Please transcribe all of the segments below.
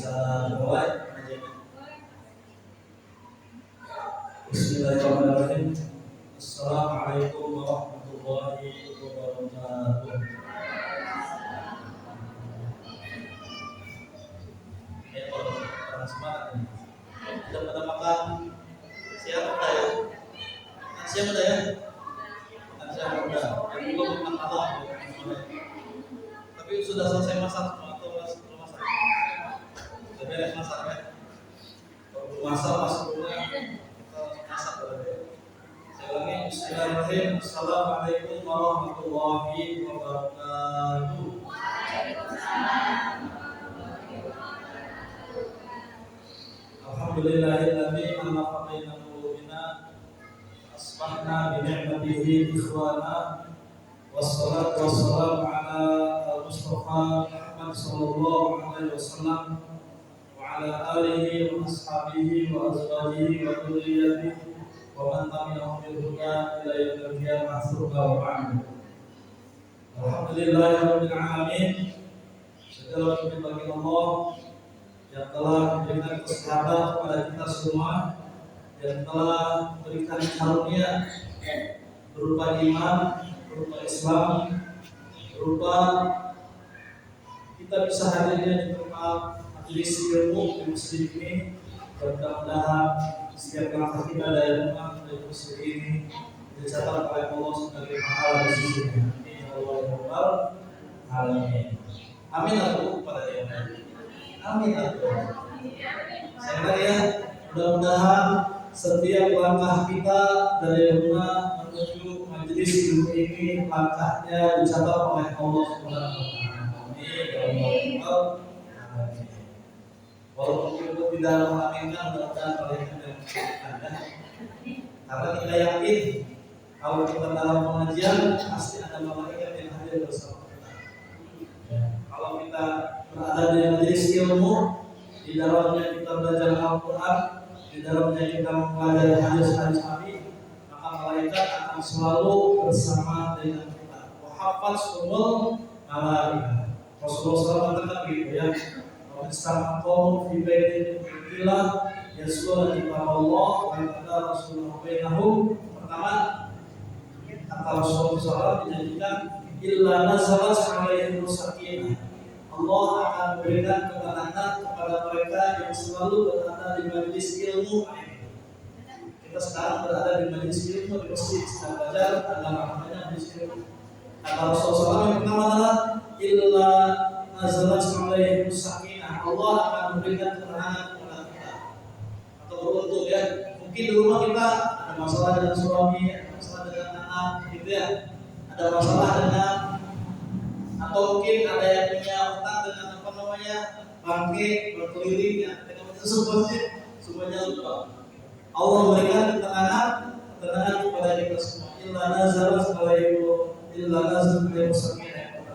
Bisa mulai. Bismillahirrahmanirrahim. Assalamualaikum warahmatullahi wabarakatuh. Orang semangat ini. Sudah pada makan siang udah ya? Makan siang udah ya? Makan siang udah. Yang belum makan malam. Tapi sudah selesai masak semua atau belum masak? Sudah beres masak ya? Kalau belum masak masuk dulu ya. Kita masak berarti. Saya ulangi. Bismillahirrahmanirrahim. Assalamualaikum warahmatullahi wabarakatuh. Alhamdulillahilladzi khalaqa baina qulubina asbahna bi ni'matihi ikhwana wassalatu wassalamu ala al-mustafa Muhammad sallallahu alaihi wasallam wa ala alihi wa ashabihi wa azwajihi wa dzurriyyatihi wa man tabi'ahum bi huda ila yaumil qiyamah wa ba'd. Alhamdulillahirabbil alamin. Segala puji bagi Allah yang telah memberikan kesehatan kepada kita semua, yang telah memberikan karunia berupa iman, berupa Islam, berupa kita bisa hadirnya di tempat majelis ilmu di masjid ini. Mudah-mudahan setiap langkah kita dari rumah dari masjid ini dicatat oleh Allah sebagai pahala di sisinya. Amin ya rabbal alamin. Amin aku pada yang lain. Amin. Saya lagi ya, mudah-mudahan setiap langkah kita dari rumah menuju majelis ilmu ini langkahnya dicatat oleh Allah Subhanahu wa taala. Amin. Walaupun kita tidak mengaminkan, mudah-mudahan kalian ada. Karena kita yakin kalau kita dalam pengajian pasti ada malaikat yang hadir bersama kita. Kalau kita berada di majelis ilmu, di dalamnya kita belajar Al-Quran, di dalamnya kita mempelajari hadis-hadis Nabi, maka malaikat akan selalu bersama dengan kita. Wahafazhumul malaikah. Rasulullah SAW mengatakan begitu ya. Wastaqamu fi baitin billah yasquna kitab Allah wa yaqulu Rasulullah bainahum. Pertama, kata Rasulullah SAW menjanjikan illa nazalat alaihim sakinah. Allah akan memberikan ketenangan kepada mereka yang selalu berada di majelis ilmu. Kita sekarang berada di majelis ilmu di masjid sedang belajar agama namanya majelis ilmu. Kata Rasulullah SAW yang pertama adalah illa nazalat alaihim sakinah. Allah akan memberikan ketenangan kepada kita. Atau beruntung ya. Mungkin di rumah kita ada masalah dengan suami, ada masalah dengan anak, gitu ya. Ada masalah dengan atau mungkin ada yang punya utang dengan apa namanya bangke berkeliling ya, dengan semuanya lupa. Allah memberikan ketenangan kepada kita semua. Illa nazalat alaihim sakinah.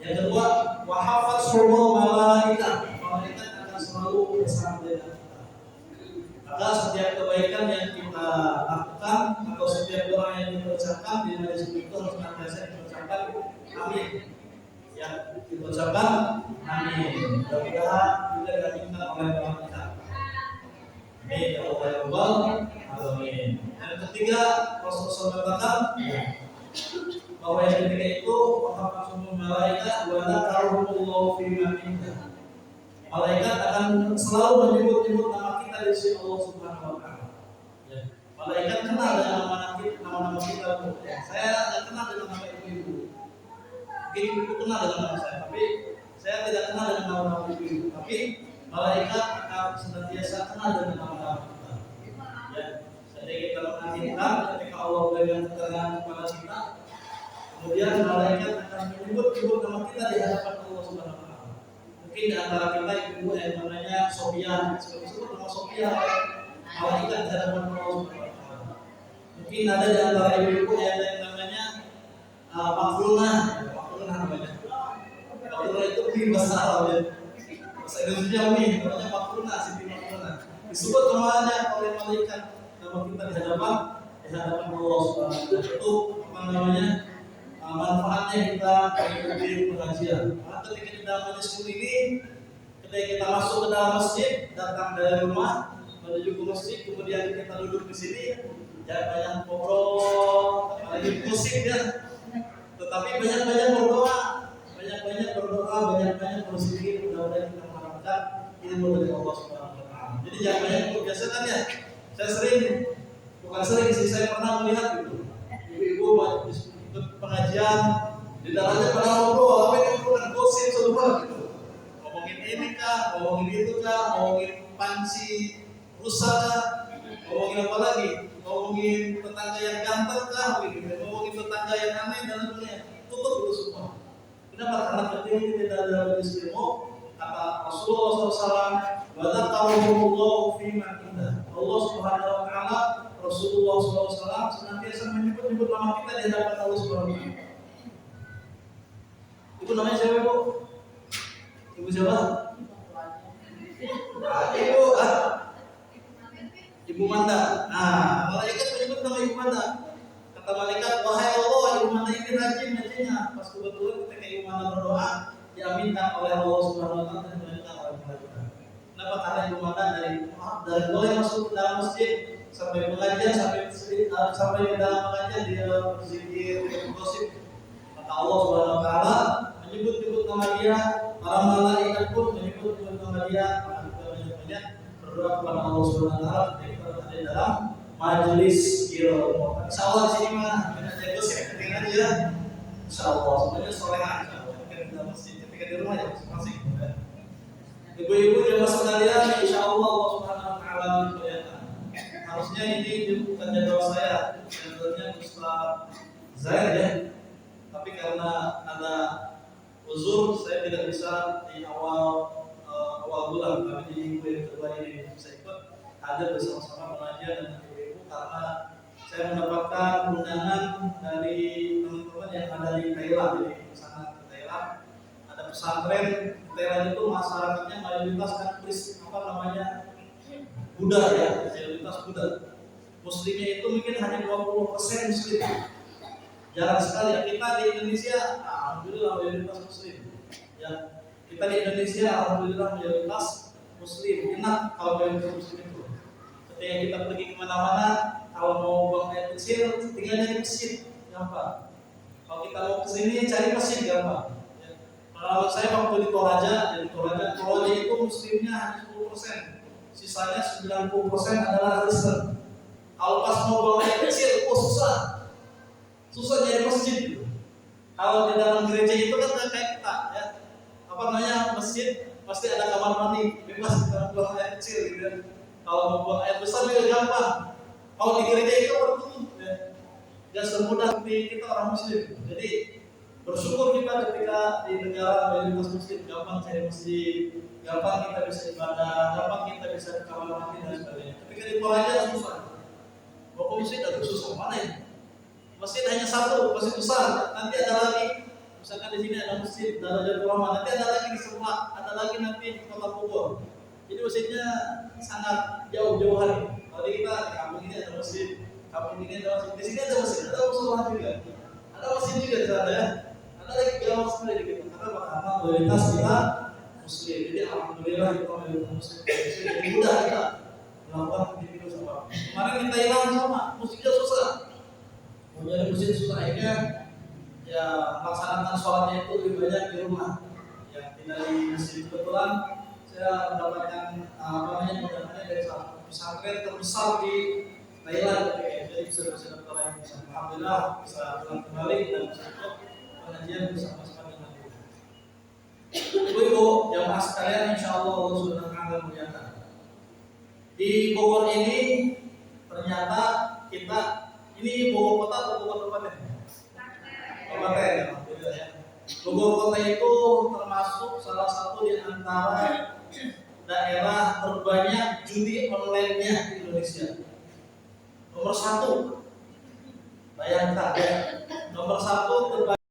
Yang kedua, wahafazhumul malaikah. Malaikat akan selalu bersama dengan kita. Maka setiap kebaikan yang kita lakukan atau setiap doa yang kita ucapkan di majelis itu harus senantiasa kita ucapkan amin. Ya, kita ucapkan amin. Mudah-mudahan kita diaminkan oleh Allah kita. Amin ya rabbal alamin. Yang ketiga, Rasulullah mengatakan bahwa yang ketiga itu wahafazhumul malaikah wa dzakaruhumullahu fi man indah. Malaikat akan selalu menyebut-nyebut nama kita di sisi Allah Subhanahu wa taala. Ya. Malaikat kenal dengan nama-nama kita. Saya tidak kenal dengan nama ibu. Mungkin ibu kenal dengan nama saya, tapi saya tidak kenal dengan nama ibu. Tapi malaikat akan senantiasa kenal dengan nama kita. Ya. Jadi kita mengaminkan ketika Allah berikan keterangan kepada kita, kemudian malaikat akan menyebut-nyebut nama kita di hadapan Allah Subhanahu wa taala. Mungkin di antara kita ibu yang namanya Sofian, sebut nama Sofian, malaikat di hadapan Allah Subhanahu wa taala. Mungkin ada di antara ibu yang namanya Makrunah namanya. Makrunah itu di bahasa Arab ya. Bahasa Indonesia ini namanya Makrunah, Siti Makrunah. Disebut namanya oleh malaikat nama kita di hadapan Allah Subhanahu wa taala. Itu apa namanya? Manfaatnya kita mengikuti pengajian. Karena ketika di dalam majelis ini Ketika kita masuk ke dalam masjid, datang dari rumah menuju ke masjid, kemudian kita duduk di sini, jangan banyak ngobrol, apalagi musik ya. Tetapi banyak-banyak berdoa, banyak-banyak berzikir, mudah-mudahan kita mendapatkan ilmu dari Allah Subhanahu wa taala. Jadi jangan banyak kebiasaan ya. Bukan sering sih, saya pernah melihat gitu. Ibu-ibu ikut pengajian di dalamnya pada ngobrol, apa yang bukan gosip semua gitu. Ngomongin ini kah, ngomongin itu kah, ngomongin panci rusak kah, ngomongin apa lagi? Ngomongin tetangga yang ganteng kah, gitu. Ngomongin tetangga yang aneh dan lain-lain. Tutup dulu semua. Kenapa? Karena ketika kita tidak ada ilmu, kata Rasulullah SAW, "Wadzakarakumullahu fi man indah." Allah Subhanahu wa taala, Rasulullah SAW senantiasa menyebut nama kita di hadapan Allah Subhanahu wa taala. Itu namanya siapa, Bu? Ibu siapa? Ibu Manda. Nah, malaikat menyebut nama Ibu Manda. Kata malaikat, "Wahai Allah, Ibu Manda ini rajin ngajinya." Pas kebetulan ketika Ibu Manda berdoa, diaminkan oleh Allah Subhanahu wa taala dan diaminkan oleh malaikat. Kenapa? Karena Ibu Manda dari mulai masuk ke dalam masjid sampai pengajian, sampai di dalam pengajian dia berzikir, bergosip. Maka Allah Subhanahu wa taala menyebut nama dia, para malaikat pun menyebut nama dia. Maka kita banyak-banyak berdoa kepada Allah Subhanahu wa taala ketika kita ada dalam majelis ilmu. Insyaallah sini mah banyak jago sih ketinggalan aja. Insyaallah semuanya solehan insyaallah. Ketika di masjid, ketika di rumah ya masing-masing. Ibu-ibu jemaah sekalian, insyaallah Allah Subhanahu wa taala memberkahi. Harusnya ini bukan jadwal saya, jadwalnya Ustaz Zaid ya. Tapi karena ada uzur, saya tidak bisa di awal bulan. Tapi di minggu yang kedua ini bisa ikut hadir bersama-sama pengajian dengan ibu-ibu karena saya mendapatkan undangan dari teman-teman yang ada di Thailand. Jadi sana ke Thailand ada pesantren. Thailand itu masyarakatnya mayoritas kan Buddha ya, mayoritas Buddha. Muslimnya itu mungkin hanya 20% Muslim. Jarang sekali ya. Kita di Indonesia, alhamdulillah mayoritas Muslim. Ya, kita di Indonesia alhamdulillah mayoritas Muslim. Enak kalau mayoritas Muslim itu. Ketika kita pergi kemana-mana, kalau mau buang air kecil, tinggal dari masjid, gampang. Kalau kita mau ke sini cari masjid gampang. Ya. Kalau saya waktu di Toraja itu Muslimnya hanya 10%. Sisanya 90% adalah Kristen. Kalau pas mau buang air kecil, susah nyari masjid gitu. Kalau di dalam gereja itu kan kayak kita ya, masjid pasti ada kamar mandi, bebas kita buang air kecil gitu. Kalau mau buang air besar juga gampang. Kalau di gereja itu tertutup ya, gak semudah seperti kita orang Muslim. Jadi bersyukur kita ketika di negara mayoritas Muslim, gampang cari masjid, gampang kita bisa ibadah, gampang kita bisa ke kamar mandi dan sebagainya. Ketika di Toraja susah. Bapak masjid agak susah mana ya? Masjid hanya satu, masjid besar. Nanti ada lagi, misalkan di sini ada masjid Darajatul Rahmah, nanti ada lagi di Semak, ada lagi nanti di Kota Bogor. Jadi masjidnya sangat jauh-jauhan. Kalau kita di kampung ini ada masjid, kampung ini ada masjid, di sini ada masjid, ada musola juga, ada masjid juga di sana ya. Ada lagi jauh sekali di kita. Karena mayoritas kita Muslim. Jadi alhamdulillah kita mayoritas Muslim. Jadi mudah kita melakukan aktivitas sama. Kemarin di Thailand sama, masjidnya susah. Mau nyari masjid susah, akhirnya ya melaksanakan sholatnya itu lebih banyak di rumah. Ya tidak di masjid. Kebetulan saya mendapatkan undangannya dari salah satu pesantren terbesar di Thailand. Jadi bisa dapat yang bisa. Alhamdulillah bisa pulang kembali dan bisa ikut pengajian bersama-sama dengan ibu. Ibu-ibu jamaah sekalian, insya Allah Allah sudah akan muliakan. Di Bogor ini ternyata kita ini Bogor kota atau Bogor kabupaten? Kabupaten, alhamdulillah ya. Bogor kota itu termasuk salah satu di antara daerah terbanyak judi online-nya di Indonesia. Nomor 1, bayangkan ya, nomor 1 terbanyak.